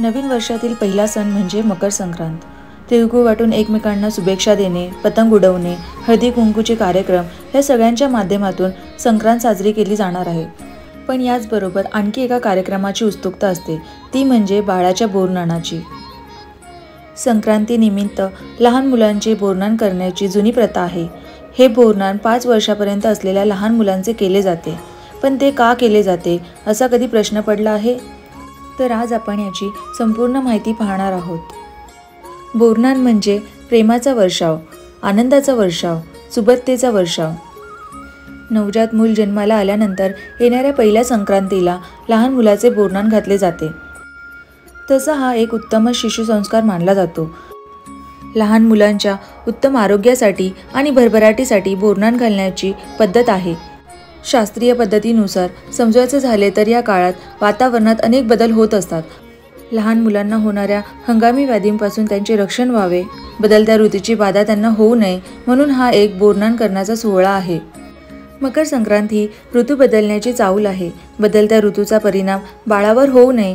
नवीन वर्षातील पहिला सण म्हणजे मकर संक्रांत। तिळगुळ वाटून एकमेकांना शुभेच्छा देणे, पतंग उडवणे, हळदी कुंकूचे कार्यक्रम या सगळ्यांच्या माध्यमातून संक्रांत साजरी केली जाणार आहे। पण याचबरोबर आणखी एका कार्यक्रमाची उत्सुकता असते, ती म्हणजे बाळाच्या बोरनानाची। संक्रांतीनिमित्त लहान मुलांचे बोरनान करण्याची जुनी प्रथा आहे। हे बोरनान 5 वर्षापर्यंत असलेल्या लहान मुलांचे केले जाते। पण ते का केले जाते असा कधी प्रश्न पडला आहे? तर आज आपण याची संपूर्ण माहिती पाहणार आहोत। बोरनान म्हणजे प्रेमाचा वर्षाव, आनंदाचा वर्षाव, सुबत्तेचा वर्षाव। नवजात मूल जन्माला आल्यानंतर येणाऱ्या पहिल्या संक्रांतीला लहान मुलाचे बोरनान घातले जाते। तसा हा एक उत्तम शिशुसंस्कार मानला जातो। लहान मुलांच्या उत्तम आरोग्यासाठी आणि भरभराटीसाठी बोरनान घालण्याची पद्धत आहे। शास्त्रीय पद्धतीनुसार समजायचं झाले तर या काळात वातावरणात अनेक बदल होत असतात। लहान मुलांना होणाऱ्या हंगामी व्याधींपासून त्यांचे रक्षण व्हावे, बदलत्या ऋतूची बाधा त्यांना होऊ नये म्हणून हा एक बोरनान करण्याचा सोहळा आहे। मकर संक्रांत ही ऋतू बदलण्याची चाहूल आहे। बदलत्या ऋतूचा परिणाम बाळावर होऊ नये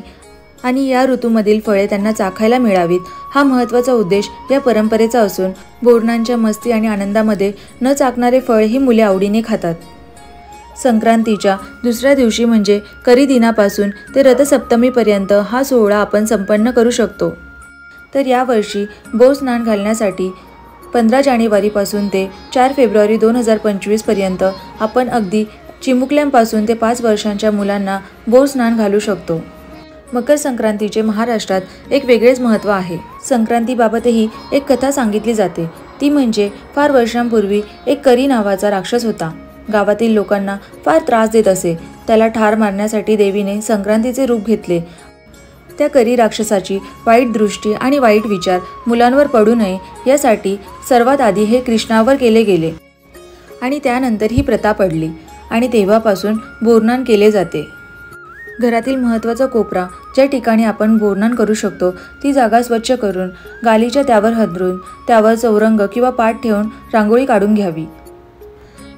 आणि या ऋतूमधील फळे त्यांना चाखायला मिळावीत, हा महत्त्वाचा उद्देश या परंपरेचा असून बोरनानच्या मस्ती आणि आनंदामध्ये न चाखणारे फळ ही मुले आवडीने खातात। संक्रांतीच्या दुसऱ्या दिवशी म्हणजे करी दिनापासून ते रथसप्तमीपर्यंत हा सोहळा आपण संपन्न करू शकतो। तर यावर्षी बोरस्नान घालण्यासाठी 15 जानेवारीपासून ते 4 फेब्रुवारी 2025 पर्यंत आपण अगदी चिमुकल्यांपासून ते 5 वर्षांच्या मुलांना बोरस्नान घालू शकतो। मकर संक्रांतीचे महाराष्ट्रात एक वेगळेच महत्त्व आहे। संक्रांतीबाबतही एक कथा सांगितली जाते, ती म्हणजे फार वर्षांपूर्वी एक करी नावाचा राक्षस होता। गावातील लोकांना फार त्रास देत असे। त्याला ठार मारण्यासाठी देवीने संक्रांतीचे रूप घेतले। त्या करी राक्षसाची वाईट दृष्टी आणि वाईट विचार मुलांवर पडू नये यासाठी सर्वात आधी हे कृष्णावर केले गेले आणि त्यानंतर ही प्रथा पडली आणि तेव्हापासून बोरनान केले जाते। घरातील महत्त्वाचा कोपरा ज्या ठिकाणी आपण बोरनान करू शकतो ती जागा स्वच्छ करून गालीच्या त्यावर हंतरून त्यावर चौरंग किंवा पाट ठेवून रांगोळी काढून घ्यावी।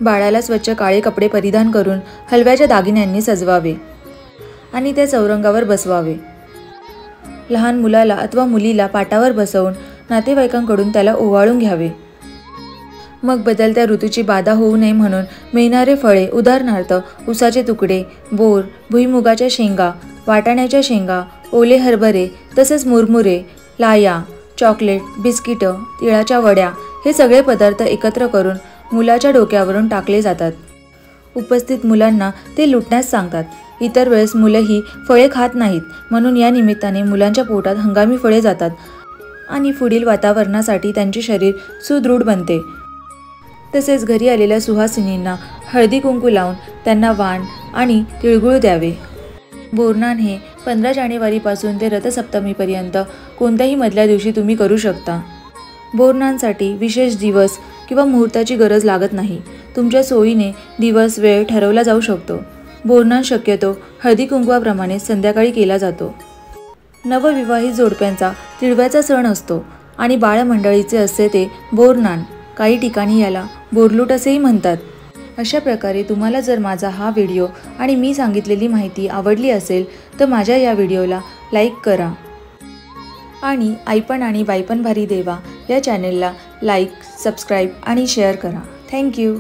बाळाला स्वच्छ काळे कपडे परिधान करून हलव्याच्या दागिन्यांनी सजवावे आणि त्या चौरंगावर बसवावे। लहान मुलाला अथवा मुलीला पाटावर बसवून नातेवाईकांकडून त्याला ओवाळून घ्यावे। मग बदलत्या ऋतूची बाधा होऊ नये म्हणून मिळणारे फळे, उदाहरणार्थ उसाचे तुकडे, बोर, भुईमुगाच्या शेंगा, वाटाण्याच्या शेंगा, ओले हरभरे, तसेच मुरमुरे, लाया, चॉकलेट, बिस्किटं, तिळाच्या वड्या हे सगळे पदार्थ एकत्र करून मुलाच्या डोक्यावरून टाकले जातात। उपस्थित मुलांना ते लुटण्यास सांगतात। इतर वेळेस मुलं ही फळे खात नाहीत, म्हणून या निमित्ताने मुलांच्या पोटात हंगामी फळे जातात आणि पुढील वातावरणासाठी त्यांचे शरीर सुदृढ बनते। तसेच घरी आलेल्या सुहासिनींना हळदी कुंकू लावून त्यांना वाण आणि तिळगुळ द्यावे। बोरनान हे 15 जानेवारीपासून ते रथसप्तमीपर्यंत कोणत्याही मधल्या दिवशी तुम्ही करू शकता। बोरनानसाठी विशेष दिवस किंवा मुहूर्ताची गरज लागत नाही। तुमच्या सोयीने दिवस वेळ ठरवला जाऊ शकतो। बोरनान शक्यतो हळदी कुंकवाप्रमाणे संध्याकाळी केला जातो। नवविवाहित जोडप्यांचा तिळव्याचा सण असतो आणि बाळमंडळीचे असते ते बोरनान। काही ठिकाणी याला बोरलूट असेही म्हणतात। अशा प्रकारे तुम्हाला जर माझा हा व्हिडिओ आणि मी सांगितलेली माहिती आवडली असेल तर माझ्या या व्हिडिओला लाईक करा आणि आईपण आणि बाईपण भारी देवा या चॅनेलला लाईक, सबस्क्राईब आणि शेअर करा। थँक्यू।